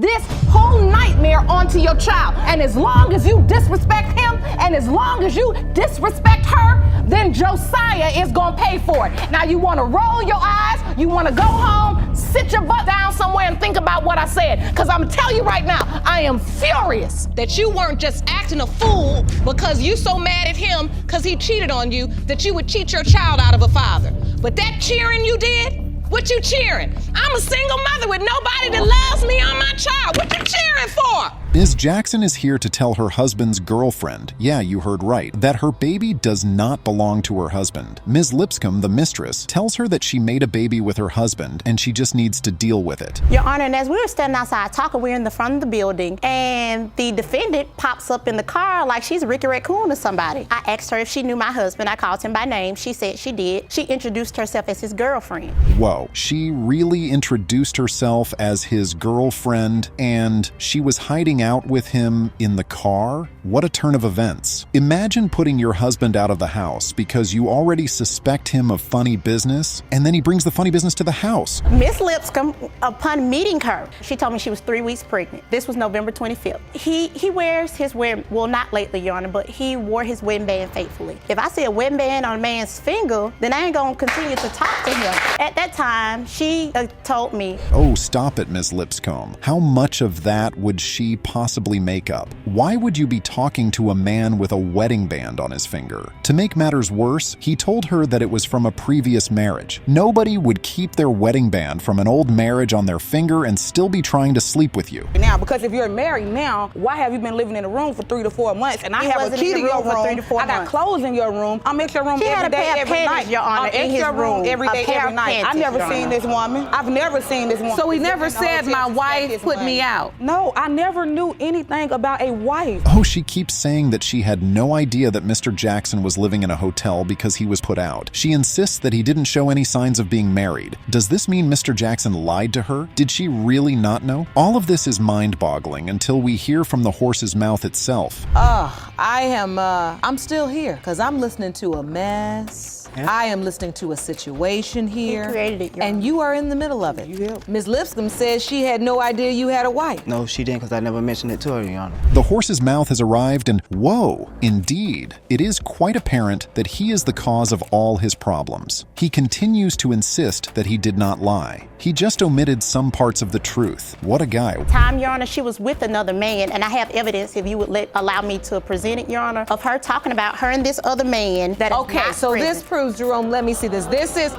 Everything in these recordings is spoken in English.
this whole nightmare onto your child. And as long as you disrespect him and as long as you disrespect her, then Josiah is gonna pay for it. Now you wanna roll your eyes, you wanna go home, sit your butt down somewhere and think about what I said. Because I'm gonna tell you right now, I am furious that you weren't just acting a fool because you so mad at him because he cheated on you that you would cheat your child out of a father. But that cheering you did, what you cheering? I'm a single mother with nobody that loves me or my child. What you cheering for? Ms. Jackson is here to tell her husband's girlfriend, yeah, you heard right, that her baby does not belong to her husband. Ms. Lipscomb, the mistress, tells her that she made a baby with her husband and she just needs to deal with it. Your Honor, and as we were standing outside talking, we're in the front of the building, and the defendant pops up in the car like she's Ricky Raccoon or somebody. I asked her if she knew my husband. I called him by name. She said she did. She introduced herself as his girlfriend. Whoa, she really introduced herself as his girlfriend, and she was hiding out with him in the car? What a turn of events. Imagine putting your husband out of the house because you already suspect him of funny business, and then he brings the funny business to the house. Miss Lipscomb, upon meeting her, she told me she was 3 weeks pregnant. This was November 25th. He wears his wedding, well, not lately, Your Honor, but he wore his wedding band faithfully. If I see a wedding band on a man's finger, then I ain't gonna continue to talk to him. At that time, she told me, oh, stop it, Ms. Lipscomb. How much of that would she possibly make up? Why would you be talking to a man with a wedding band on his finger? To make matters worse, he told her that it was from a previous marriage. Nobody would keep their wedding band from an old marriage on their finger and still be trying to sleep with you. Now, because if you're married now, why have you been living in a room for 3 to 4 months? And I have a key to your room. For 3 to 4 I got months. clothes in your room. I'm in your room every day, every night. Your Honor, in his room every day, every night. I've never seen this woman. I've never seen this woman. So he never said my wife put me out? No, I never knew anything about a wife. Oh, she keeps saying that she had no idea that Mr. Jackson was living in a hotel because he was put out. She insists that he didn't show any signs of being married. Does this mean Mr. Jackson lied to her? Did she really not know? All of this is mind-boggling until we hear from the horse's mouth itself. I'm still here because I'm listening to a mess. I am listening to a situation here. You created it, Your and Honor. you are in the middle of it. Ms. Lipscomb says she had no idea you had a wife. No, she didn't, because I never mentioned it to her, Your Honor. The horse's mouth has arrived and whoa, indeed, it is quite apparent that he is the cause of all his problems. He continues to insist that he did not lie. He just omitted some parts of the truth. What a guy. Time, Your Honor, she was with another man, and I have evidence, if you would allow me to present it, Your Honor, of her talking about her and this other man that is Okay, not so present. this proves, Jerome, let me see this.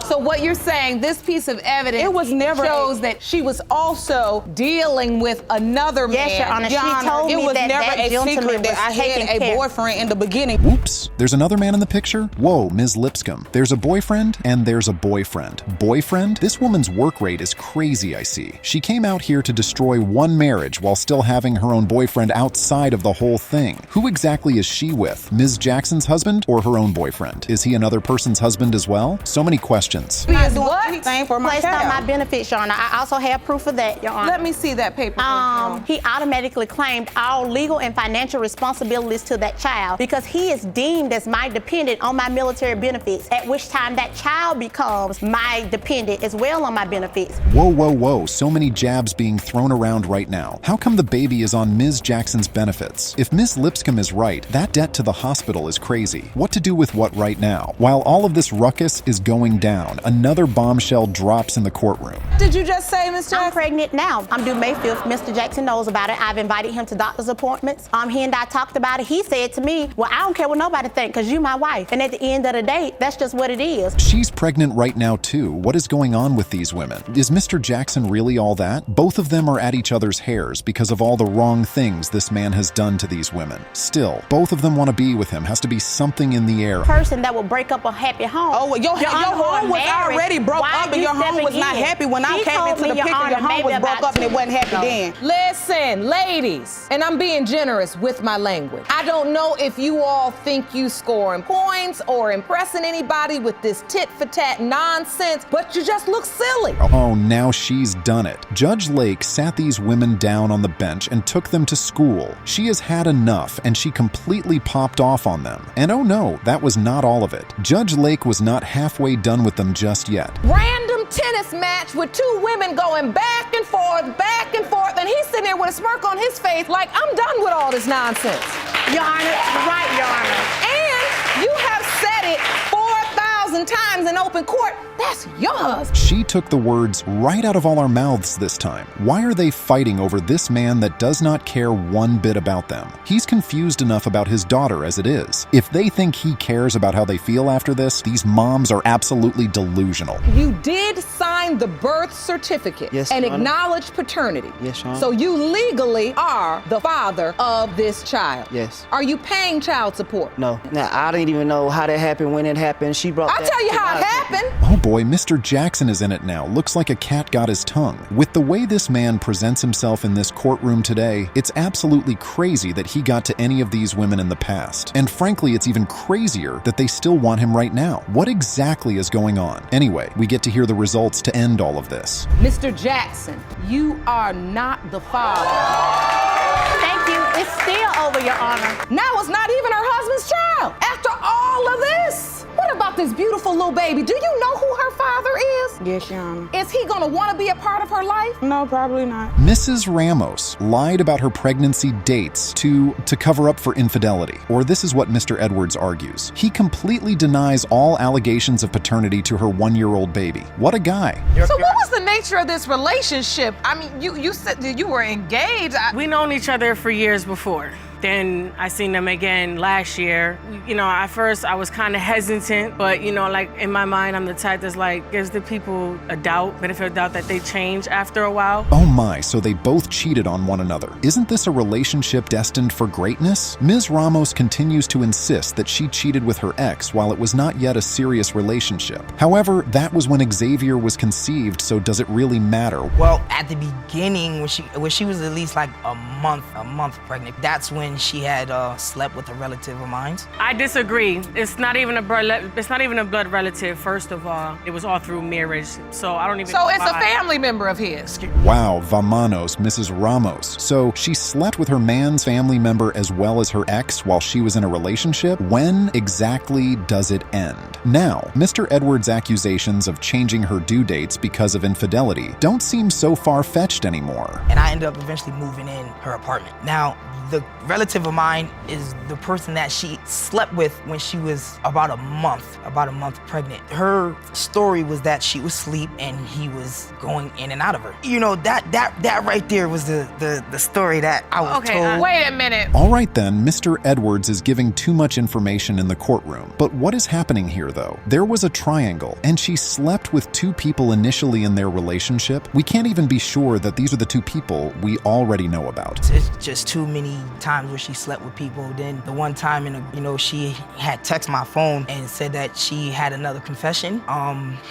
So what you're saying, this piece of evidence It was never shows that she was also dealing with another man. Yes, Your Honor, she told it me was that never that a gentleman secret was that I taking had a care. boyfriend in the beginning. Whoops, there's another man in the picture? Whoa, Ms. Lipscomb. There's a boyfriend and there's a boyfriend. Boyfriend? This woman's work rate is crazy, I see. She came out here to destroy one marriage while still having her own boyfriend outside of the whole thing. Who exactly is she with? Ms. Jackson's husband or her own boyfriend? Is he another person's husband as well? So many questions. I'm not doing anything for my Placed on my child. benefits, Your Honor. I also have proof of that, Your Honor. Let me see that paper. He automatically claimed all legal and financial responsibilities to that child because he is deemed as my dependent on my military benefits, at which time that child becomes my dependent as well on my benefits. Whoa, whoa, whoa, so many jabs being thrown around right now. How come the baby is on Ms. Jackson's benefits? If Ms. Lipscomb is right, that debt to the hospital is crazy. What to do with what right now? While all of this ruckus is going down, another bombshell drops in the courtroom. Did you just say, Ms. I'm Jackson? pregnant now. I'm due May 5th. Mr. Jackson knows about it. I've invited him to doctor's appointments. He and I talked about it. He said to me, well, I don't care what nobody think because you my wife. And at the end of the day, that's just what it is. She's pregnant right now too. What is going on with these women? Is Mr. Jackson really all that? Both of them are at each other's hairs because of all the wrong things this man has done to these women. Still, both of them want to be with him. Has to be something in the air. Person that will break up a happy home. Oh, well, your home was married. already broke Why up and you your home stepping was not in? happy. When I He came told into me, the Your picture, Honor, your home maybe was broke about up and it wasn't happy then. Listen, ladies, and I'm being generous with my language. I don't know if you all think you scoring points or impressing anybody with this tit-for-tat nonsense, but you just look silly. Oh, now she's done it. Judge Lake sat these women down on the bench and took them to school. She has had enough, and she completely popped off on them. And oh no, that was not all of it. Judge Lake was not halfway done with them just yet. Random tennis match with two women going back and forth, and he's sitting there with a smirk on his face like, I'm done with all this nonsense. Your Honor, right, Your Honor. And you have said it 4,000 times in open court. That's yours. She took the words right out of all our mouths this time. Why are they fighting over this man that does not care one bit about them? He's confused enough about his daughter as it is. If they think he cares about how they feel after this, these moms are absolutely delusional. You did sign the birth certificate Yes, and Your Honor. acknowledge paternity. Yes, Your Honor. So you legally are the father of this child. Yes. Are you paying child support? No. Now, I didn't even know how that happened, when it happened. She brought I'll that tell you to how my it attention. happened. Oh boy, Mr. Jackson is in it now. Looks like a cat got his tongue. With the way this man presents himself in this courtroom today, it's absolutely crazy that he got to any of these women in the past. And frankly, it's even crazier that they still want him right now. What exactly is going on? Anyway, we get to hear the results to end all of this. Mr. Jackson, you are not the father. Thank you. It's still over, Your Honor. Now it's not even her husband's child. After all of this. What about this beautiful little baby? Do you know who her father is? Yes, Your Honor. Is he gonna wanna be a part of her life? No, probably not. Mrs. Ramos lied about her pregnancy dates to cover up for infidelity. Or this is what Mr. Edwards argues. He completely denies all allegations of paternity to her 1-year-old baby. What a guy. So what was the nature of this relationship? I mean, you said that you were engaged. We known each other for years before. Then I seen them again last year. You know, at first I was kind of hesitant, but you know, like in my mind, I'm the type that's like, gives the people a benefit of doubt that they change after a while. Oh my, so they both cheated on one another. Isn't this a relationship destined for greatness? Ms. Ramos continues to insist that she cheated with her ex while it was not yet a serious relationship. However, that was when Xavier was conceived, so does it really matter? Well, at the beginning, when she was at least like a month pregnant, that's when she had slept with a relative of mine. I disagree. It's not even a blood relative. First of all, it was all through marriage, so I don't even. So know it's a why. family member of his. Wow, vamanos, Mrs. Ramos. So she slept with her man's family member as well as her ex while she was in a relationship? When exactly does it end? Now, Mr. Edwards' accusations of changing her due dates because of infidelity don't seem so far-fetched anymore. And I ended up eventually moving in her apartment. Now, the relative of mine is the person that she slept with when she was about a month pregnant. Her story was that she was asleep and he was going in and out of her. You know, that right there was the story that I was told. Wait a minute. All right then, Mr. Edwards is giving too much information in the courtroom. But what is happening here though? There was a triangle, and she slept with 2 people initially in their relationship. We can't even be sure that these are the 2 people we already know about. It's just too many times where she slept with people. Then the one time, she had texted my phone and said that she had another confession.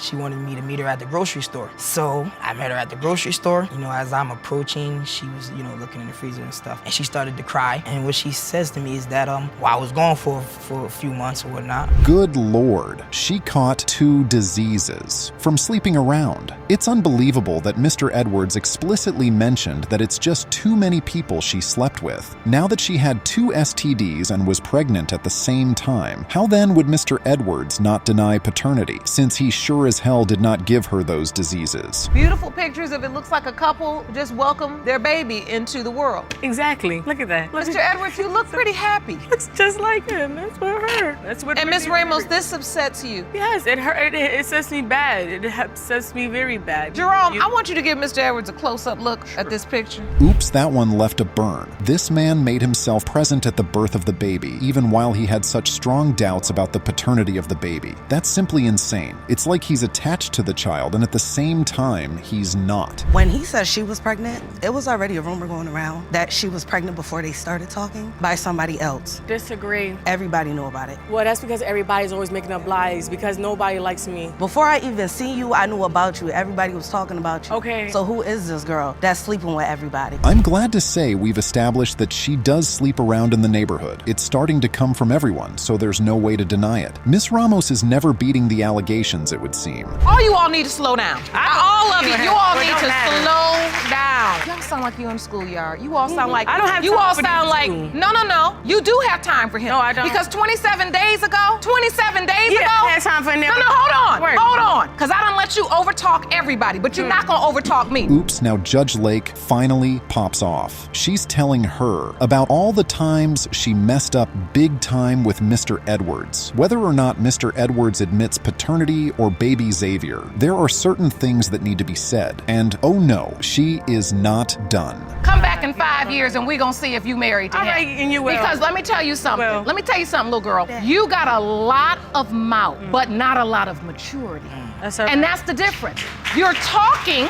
She wanted me to meet her at the grocery store. So I met her at the grocery store. You know, as I'm approaching, she was, looking in the freezer and stuff. And she started to cry. And what she says to me is that, I was gone for a few months or whatnot. Good Lord, she caught 2 diseases from sleeping around. It's unbelievable that Mr. Edwards explicitly mentioned that it's just too many people she slept with. Now that she had 2 STDs and was pregnant at the same time, how then would Mr. Edwards not deny paternity, since he sure as hell did not give her those diseases? Beautiful pictures of it looks like a couple just welcomed their baby into the world. Exactly. Look at that. Mr. Edwards, you look pretty happy. It's just like him. That's what her. That's what. And really Ms. Ramos, hurt. this upsets you. Yes, it hurt. It upsets me bad. It upsets me very bad. Jerome, I want you to give Mr. Edwards a close-up look at this picture. Oops, that one left a burn. This man made himself present at the birth of the baby, even while he had such strong doubts about the paternity of the baby. That's simply insane. It's like he's attached to the child, and at the same time, he's not. When he said she was pregnant, it was already a rumor going around that she was pregnant before they started talking by somebody else. Disagree. Everybody knew about it. Well, that's because everybody's always making up lies because nobody likes me. Before I even seen you, I knew about you. Everybody was talking about you. Okay. So who is this girl that's sleeping with everybody? I'm glad to say we've established that she does sleep around in the neighborhood. It's starting to come from everyone, so there's no way to deny it. Ms. Ramos is never beating the allegations, it would seem. All you all need to slow down. All of you all need to slow down. down. Y'all sound like you in the schoolyard. You all sound like I don't have you time all for sound these like two. no. You do have time for him. No, I don't. Because 27 days ago, 27 days Yeah, ago. I had time for him. No, hold Word. on. Because I done let you overtalk everybody, but you're not gonna overtalk me. Oops, now Judge Lake finally pops off. She's telling her about all the times she messed up big time with Mr. Edwards. Whether or not Mr. Edwards admits paternity or baby Xavier, there are certain things that need to be said. And oh no, she is not done. Come back in 5 years and we're gonna see if you married to All him. right, and you will. Because let me tell you something. Will. Let me tell you something, little girl. You got a lot of mouth, but not a lot of maturity. That's all And right. that's the difference. You're talking,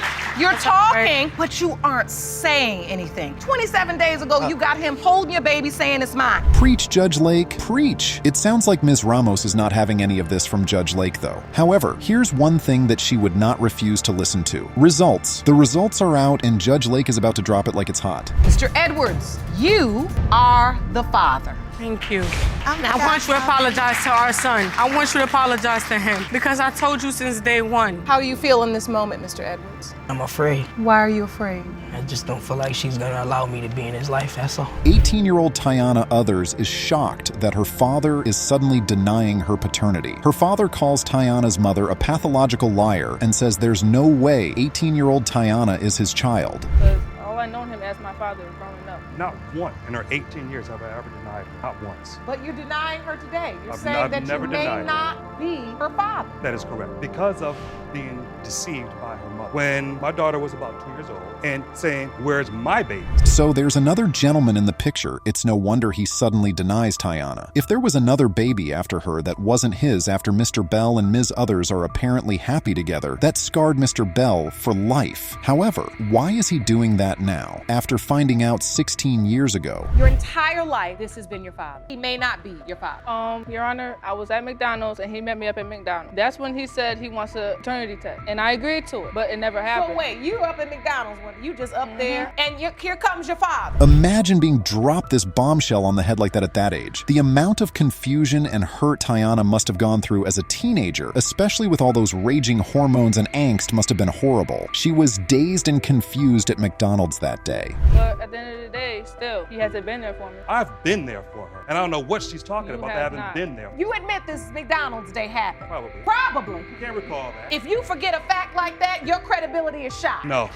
but you aren't saying anything. 27 days ago, you got him holding your baby saying it's mine. Preach, Judge Lake, preach. It sounds like Ms. Ramos is not having any of this from Judge Lake, though. However, here's one thing that she would not refuse to listen to. Results. The results are out, and Judge Lake is about to drop it like it's hot. Mr. Edwards, you are the father. Thank you. I want you to apologize to our son. I want you to apologize to him because I told you since day one. How do you feel in this moment, Mr. Edwards? I'm afraid. Why are you afraid? I just don't feel like she's gonna allow me to be in his life, that's all. 18-year-old Tiana Others is shocked that her father is suddenly denying her paternity. Her father calls Tiana's mother a pathological liar and says there's no way 18-year-old Tiana is his child. Because all I known him as my father growing up. Not once in her 18 years have I ever denied her. Not once. But you're denying her today. You're I've saying that never you may denied her. not be her father. That is correct. Because of being deceived by her mother. When my daughter was about 2 years old and saying, "Where's my baby?" So there's another gentleman in the picture. It's no wonder he suddenly denies Tiana. If there was another baby after her that wasn't his after Mr. Bell and Ms. Others are apparently happy together, that scarred Mr. Bell for life. However, why is he doing that now, after finding out 16 years ago? Your entire life, this has been your father. He may not be your father. Your Honor, I was at McDonald's and he met me up at McDonald's. That's when he said he wants a paternity test. And I agreed to it, but it never happened. So wait, you up at McDonald's when you just up there and here comes your father. Imagine being dropped this bombshell on the head like that at that age. The amount of confusion and hurt Tiana must have gone through as a teenager, especially with all those raging hormones and angst, must have been horrible. She was dazed and confused at McDonald's that day. But at the end of the day, still, he hasn't been there for me. I've been there for her. And I don't know what she's talking about. I have haven't not. been there. You admit this McDonald's day happened. Probably. Probably. You can't recall that. If you forget a fact like that, your credibility is shot. No.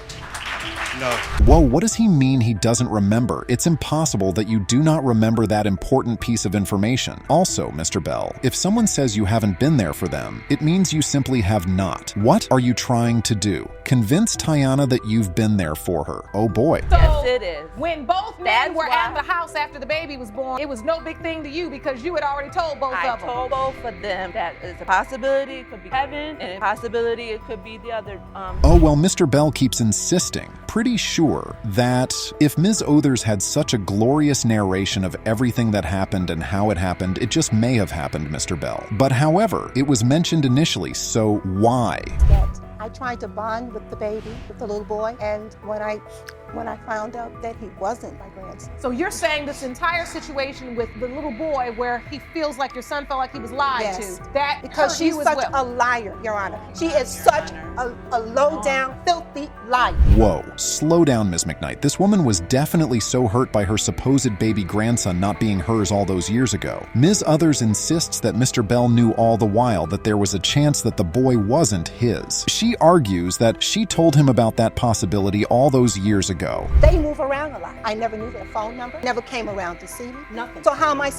No. Whoa, what does he mean he doesn't remember? It's impossible that you do not remember that important piece of information. Also, Mr. Bell, if someone says you haven't been there for them, it means you simply have not. What are you trying to do? Convince Tiana that you've been there for her. Oh boy. So, Yes, it is. when both men That's were why- at the house after the baby was born, it was no big thing to you because you had already told both I of them. told both of them that it's a possibility it could be Kevin, and a possibility it could be the other. Oh, well, Mr. Bell keeps insisting, pretty sure, that if Ms. Others had such a glorious narration of everything that happened and how it happened, it just may have happened, Mr. Bell. But however, it was mentioned initially, so why? That I tried to bond with the baby, with the little boy, and when I found out that he wasn't my grandson. So you're saying this entire situation with the little boy where he feels like your son felt like he was lied Yes. to, that Because hurt she's you as such well. a liar, Your Honor. She is such a low-down, filthy liar. Whoa, slow down, Ms. McKnight. This woman was definitely so hurt by her supposed baby grandson not being hers all those years ago. Ms. Others insists that Mr. Bell knew all the while that there was a chance that the boy wasn't his. She argues that she told him about that possibility all those years ago. They move around a lot. I never knew their phone number, never came around to see me, nothing. So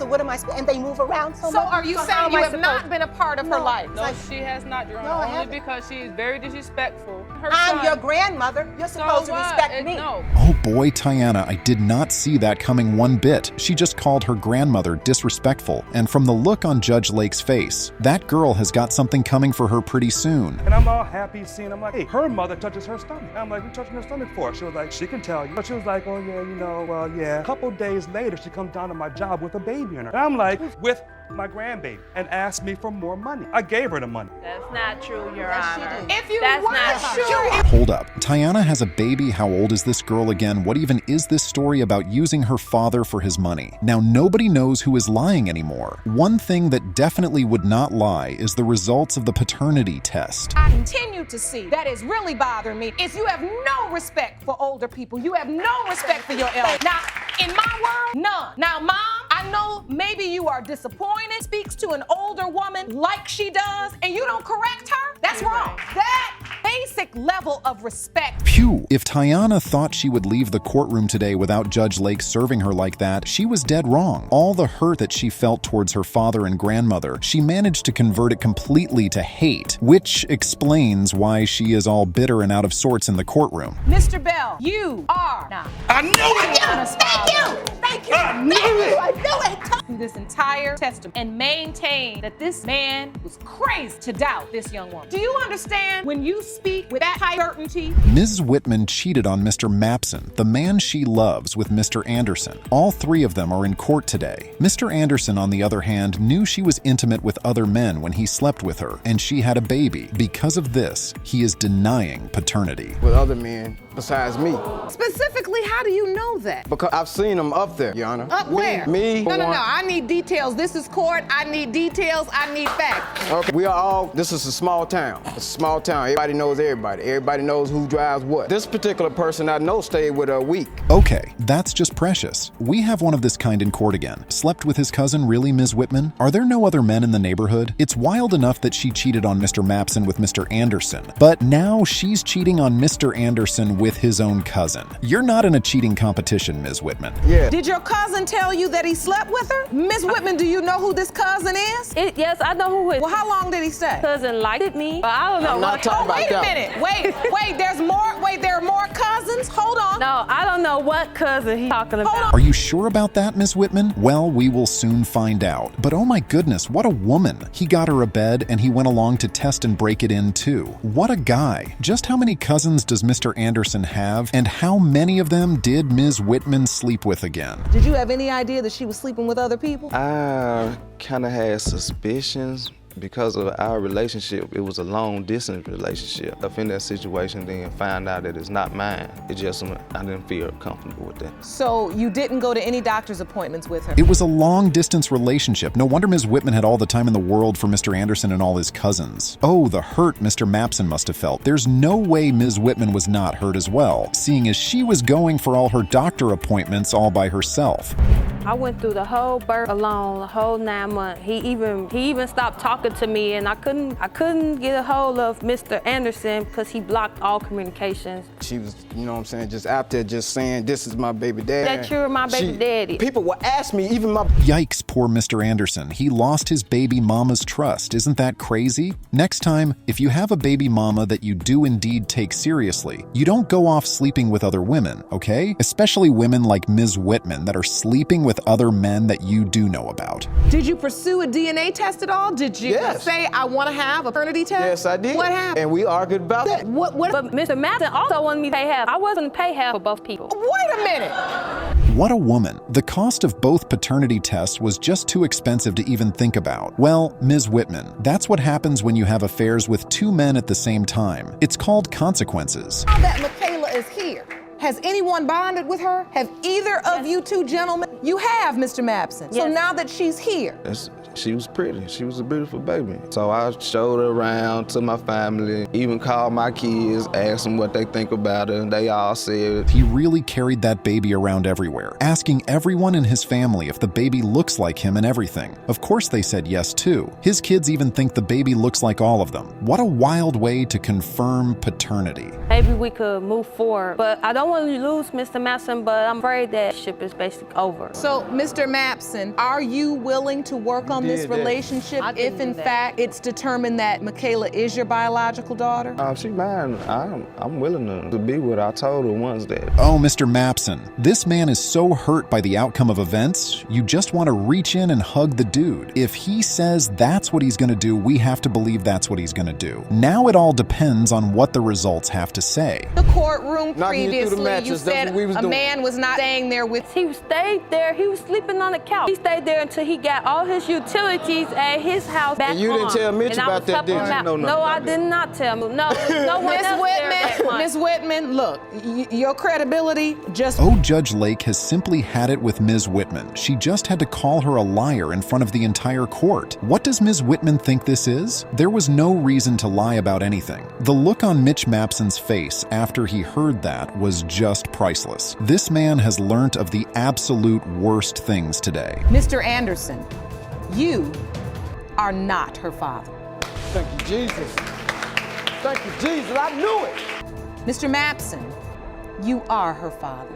what am I, and they move around so So much. are you how saying am you I have not supposed- been a part of her No. life? No, she has not, Your Honor, No, I only haven't. because she is very disrespectful. Her I'm son, your grandmother. You're supposed to what? respect me. No. Oh boy, Tiana, I did not see that coming one bit. She just called her grandmother disrespectful, and from the look on Judge Lake's face, that girl has got something coming for her pretty soon. And I'm all happy seeing, I'm like, hey, her mother touches her stomach. I'm like, you touching her stomach for? She was like, she can tell you. But she was like, oh yeah, well, yeah. A couple days later, she comes down to my job with a baby in her. And I'm like, with my grandbaby, and asked me for more money. I gave her the money. That's not true, Your Yes, she Honor. did. If you That's were not sure. Hold up. Tiana has a baby. How old is this girl again? What even is this story about using her father for his money? Now, nobody knows who is lying anymore. One thing that definitely would not lie is the results of the paternity test. I continue to see that is really bothering me is you have no respect for older people. You have no respect for your elders. Now, in my world, none. Now, Mom, I know maybe you are disappointed, speaks to an older woman like she does, and you don't correct her? That's wrong. That basic level of respect. Phew! If Tiana thought she would leave the courtroom today without Judge Lake serving her like that, she was dead wrong. All the hurt that she felt towards her father and grandmother, she managed to convert it completely to hate, which explains why she is all bitter and out of sorts in the courtroom. Mr. Bell, you are not. I knew it! Thank you! Thank you! I knew it! I knew it! This entire testament and maintain that this man was crazy to doubt this young woman. Do you understand when you speak with that high certainty? Ms. Whitman cheated on Mr. Mapson, the man she loves, with Mr. Anderson. All three of them are in court today. Mr. Anderson, on the other hand, knew she was intimate with other men when he slept with her, and she had a baby. Because of this, he is denying paternity. With other men besides me. Specifically, how do you know that? Because I've seen them up there, Your Honor. Up where? Me. No. I need details. This is court. I need details. I need facts. Okay, we are all, this is a small town. It's a small town. Everybody knows everybody. Everybody knows who drives what. This particular person I know stayed with her a week. Okay, that's just precious. We have one of this kind in court again. Slept with his cousin, really, Ms. Whitman? Are there no other men in the neighborhood? It's wild enough that she cheated on Mr. Mapson with Mr. Anderson, but now she's cheating on Mr. Anderson with his own cousin. You're not in a cheating competition, Ms. Whitman. Yeah. Did your cousin tell you that he slept with her? Ms. Whitman, do you know who this cousin is? Yes, I know who it is. Well, how long did he stay? Cousin liked me, but I don't know. I'm not talking about Wait a minute. Wait, there are more cousins? Hold on. No, I don't know what cousin he's talking about. Are you sure about that, Ms. Whitman? Well, we will soon find out. But oh my goodness, what a woman. He got her a bed and he went along to test and break it in too. What a guy. Just how many cousins does Mr. Anderson have, and how many of them did Ms. Whitman sleep with again? Did you have any idea that she was sleeping with other people? I kind of had suspicions. Because of our relationship, it was a long-distance relationship. If in that situation, then find out that it's not mine, I didn't feel comfortable with that. So you didn't go to any doctor's appointments with her? It was a long-distance relationship. No wonder Ms. Whitman had all the time in the world for Mr. Anderson and all his cousins. Oh, the hurt Mr. Mapson must have felt. There's no way Ms. Whitman was not hurt as well, seeing as she was going for all her doctor appointments all by herself. I went through the whole birth alone, the whole 9 months. He even stopped talking to me, and I couldn't get a hold of Mr. Anderson because he blocked all communications. She was, you know what I'm saying, just out there just saying, this is my baby daddy. That you're my baby daddy. People will ask me, even my... Yikes, poor Mr. Anderson. He lost his baby mama's trust. Isn't that crazy? Next time, if you have a baby mama that you do indeed take seriously, you don't go off sleeping with other women, okay? Especially women like Ms. Whitman that are sleeping with other men that you do know about. Did you pursue a DNA test at all? Did you say, I want to have a paternity test? Yes, I did. What happened? And we argued about that. What? But Mr. Mapson also wanted me to pay half. I wasn't to pay half for both people. Wait a minute. What a woman. The cost of both paternity tests was just too expensive to even think about. Well, Ms. Whitman, that's what happens when you have affairs with two men at the same time. It's called consequences. Now that Michaela is here, has anyone bonded with her? Have either of you two gentlemen? You have, Mr. Mapson. So now that she's here. She was pretty. She was a beautiful baby. So I showed her around to my family, even called my kids, asked them what they think about her, and they all said. He really carried that baby around everywhere, asking everyone in his family if the baby looks like him and everything. Of course they said yes too. His kids even think the baby looks like all of them. What a wild way to confirm paternity. Maybe we could move forward, but I don't want to lose Mr. Mapson, but I'm afraid that ship is basically over. So, Mr. Mapson, are you willing to work on this relationship if in fact it's determined that Michaela is your biological daughter? She mine. I'm willing to be with her. I told her once that. Oh, Mr. Mapson, this man is so hurt by the outcome of events, you just want to reach in and hug the dude. If he says that's what he's going to do, we have to believe that's what he's going to do. Now it all depends on what the results have to say. The courtroom Knocking you through the previously, mattress, you that's said what we was a doing. man was not staying there with. He stayed there. He was sleeping on the couch. He stayed there until he got all his utilities at his house back And you didn't on. tell Mitch And I about was that, helping did him you? out. No, No, I that. did not tell him. No, no one Miss else there that Whitman, month. Miss Whitman, look, your credibility just. Oh, Judge Lake has simply had it with Ms. Whitman. She just had to call her a liar in front of the entire court. What does Ms. Whitman think this is? There was no reason to lie about anything. The look on Mitch Mapson's face after he heard that was just priceless. This man has learnt of the absolute worst things today. Mr. Anderson, you are not her father. Thank you, Jesus. Thank you, Jesus. I knew it. Mr. Mapson, you are her father.